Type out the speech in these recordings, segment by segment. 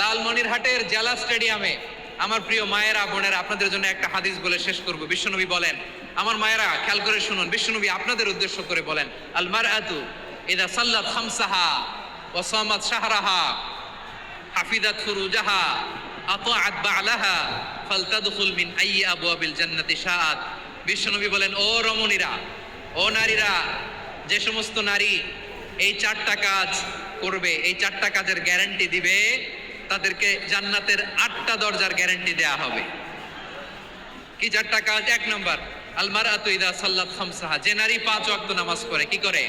লালমনিরহাটের জেলা স্টেডিয়ামে আমার প্রিয় মায়েরা বোনেরা, আপনাদের জন্য একটা হাদিস বলে শেষ করব। বিশ্বনবী বলেন, আমার মায়েরা খেয়াল করে শুনুন, বিশ্বনবী আপনাদের উদ্দেশ্য করে বলেন, আল মারআতু ইযা সাল্লাত খামসাহা ওয়া সামাত শাহরাহা হাফিজাত ফুরুজাহা আতাআত বা'লাহা ফালতাদখুল মিন আইয়ি আবওয়াবিল জান্নাতি শাআত। বিশ্বনবী বলেন, ও রমণীরা, ও নারীরা, যে সমস্ত নারী এই চারটা কাজ করবে, এই চারটা কাজের গ্যারান্টি দিবে, তাদেরকে জান্নাতের 8টা দরজার গ্যারান্টি দেয়া হবে। কি চারটা কাজ? 1 নম্বর, আল মারআতু ইযা সাল্লাত খামসাহা, যে নারী 5 ওয়াক্ত নামাজ পড়ে। কি করে?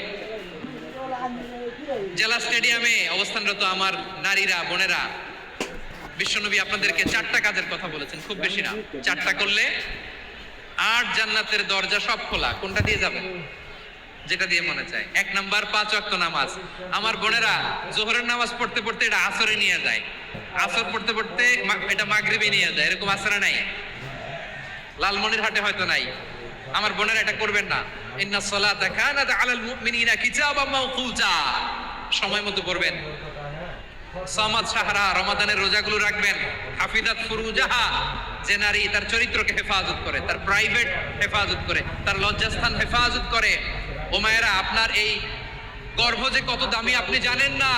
জেলা স্টেডিয়ামে অবস্থানরত আমার নারীরা বোনেরা, বিশ্বনবী আপনাদেরকে 4টা কাজের কথা বলেছেন, খুব বেশি না। 4টা করলে 8 জান্নাতের দরজা সব খোলা। কোনটা দিয়ে যাবেন? যেটা দিয়ে মনে চায়। 1 নাম্বার 5 ওয়াক্ত নামাজ। আমার বোনেরা জোহরের নামাজ পড়তে পড়তে এটা আসরে নিয়ে যায়, আসর পড়তে পড়তে এটা মাগরিবে নিয়ে যায়। এরকম আসরে নাই, লালমনিরহাটে হয়তো নাই। আমার বোনেরা এটা করবেন না। ইন্নাস সালাতা কানাত আলাল মুমিনিনা কিতাবাম মাওকুতা, সময় মতো করবেন। সামাত শাহরা, রমাদানের রোজাগুলো রাখবেন। হাফিজাত ফুরুজাহা, যে নারী তার চরিত্রকে হেফাজত করে, তার প্রাইভেট হেফাজত করে, তার লজ্জাস্থান হেফাজত করে। ও মায়েরা, আপনার এই গর্ভ যে কত দামি আপনি জানেন না।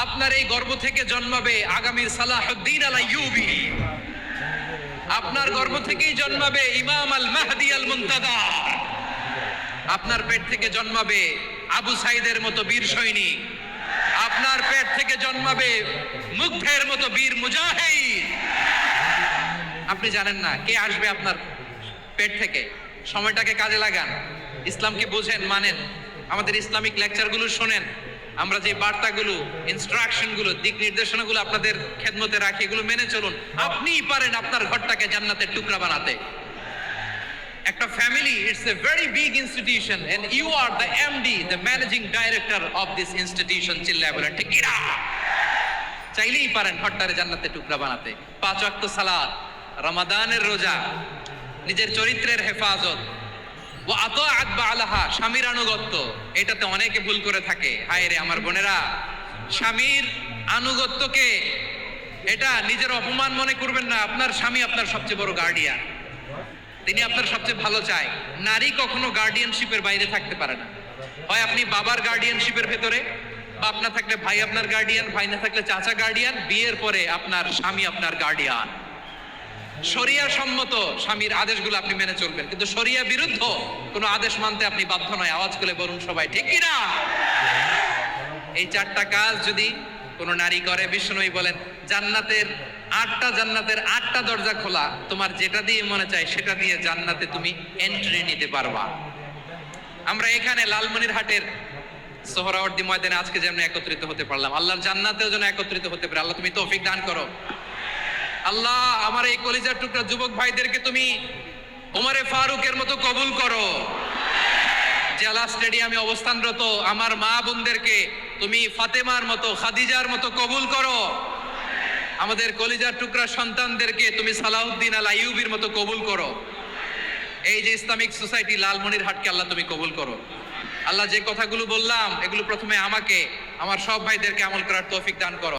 আপনার এই গর্ভ থেকে জন্মাবে আগামীর সালাহুদ্দিন আল আইয়ুবী। আপনার গর্ভ থেকেই জন্মাবে ইমাম আল মাহদি আল মুনতাদা। আপনার পেট থেকে জন্মাবে আবু সাইদের মতো বীর সৈনিক। আপনার পেট থেকে জন্মাবে মুগ্ধের মতো বীর মুজাহিদ। আপনি জানেন না কে আসবে আপনার পেট থেকে। সময়টাকে কাজে লাগান, ইসলামকে বুঝেন, মানেন, আমাদের ইসলামিক লেকচারগুলো শোনেন। আমরা যে বার্তাগুলো, ইনস্ট্রাকশনগুলো, দিক নির্দেশনাগুলো আপনাদের খেদমতে রাখি, এগুলো মেনে চলুন। আপনিই পারেন আপনার ঘরটাকে জান্নাতের টুকরা বানাতে। একটা family, it's a very big institution and you are the MD, the managing director of this institution. চিল্লায় বলেন ঠিক কিনা? চাইলেই পারেন ঘরটারে জান্নাতের টুকরা বানাতে। 5 ওয়াক্ত সালাত, রমাদানের রোজা, নিজের চরিত্রের হেফাজত, ওয়া আতাআত বা'লাহা, স্বামীর আনুগত্য। এটাতে অনেকে ভুল করে থাকে। হায় রে আমার বোনেরা, স্বামীর আনুগত্যকে এটা নিজের অপমান মনে করবেন না। আপনার স্বামী আপনার সবচেয়ে বড় গার্ডিয়ান, তিনি আপনার সবচেয়ে ভালো চায়। নারী কখনো গার্ডিয়ানশিপের বাইরে থাকতে পারে না। হয় আপনি বাবার গার্ডিয়ানশিপের ভেতরে, বাপ না থাকলে ভাই আপনার গার্ডিয়ান, ভাই না থাকলে চাচা গার্ডিয়ান, বিয়ের পরে আপনার স্বামী আপনার গার্ডিয়ান। শরিয়া সম্মত স্বামীর আদেশগুলো আপনি মেনে চলবেন, কিন্তু শরিয়া বিরুদ্ধ কোনো আদেশ মানতে আপনি বাধ্য নয়। আওয়াজ করে বলুন সবাই ঠিক কিনা? এই 4টা কাজ যদি কোন নারী করে, বিশ্বনবী বলেন জান্নাতের 8টা দরজা খোলা। তোমার যেটা দিয়ে মনে চায় সেটা দিয়ে জান্নাতে তুমি এন্ট্রি নিতে পারবা। আমরা এখানে লালমনিরহাটের সোহরাওয়ার্দী ময়দানে আজকে যেমন একত্রিত হতে পারলাম, আল্লাহর জান্নাতেও যেন একত্রিত হতে পারে। আল্লাহ তুমি তৌফিক দান করো। আল্লাহ আমার এই কলিজার টুকরা যুবক ভাইদেরকে তুমি ওমরে ফারুকের মতো কবুল করো। জেলা স্টেডিয়ামে অবস্থানরত আমার মা বোনদেরকে তুমি ফাতেমার মতো, খাদিজার মতো কবুল করো। আমাদের কলিজার টুকরা সন্তানদেরকে তুমি সালাউদ্দিন আল আইয়ুবীর মতো কবুল করো। এই যে ইসলামিক সোসাইটি লালমনিরহাটকে আল্লাহ তুমি কবুল করো। আল্লাহ যে কথাগুলো বললাম এগুলো প্রথমে আমাকে, আমার সব ভাইদেরকে আমল করার তৌফিক দান করো।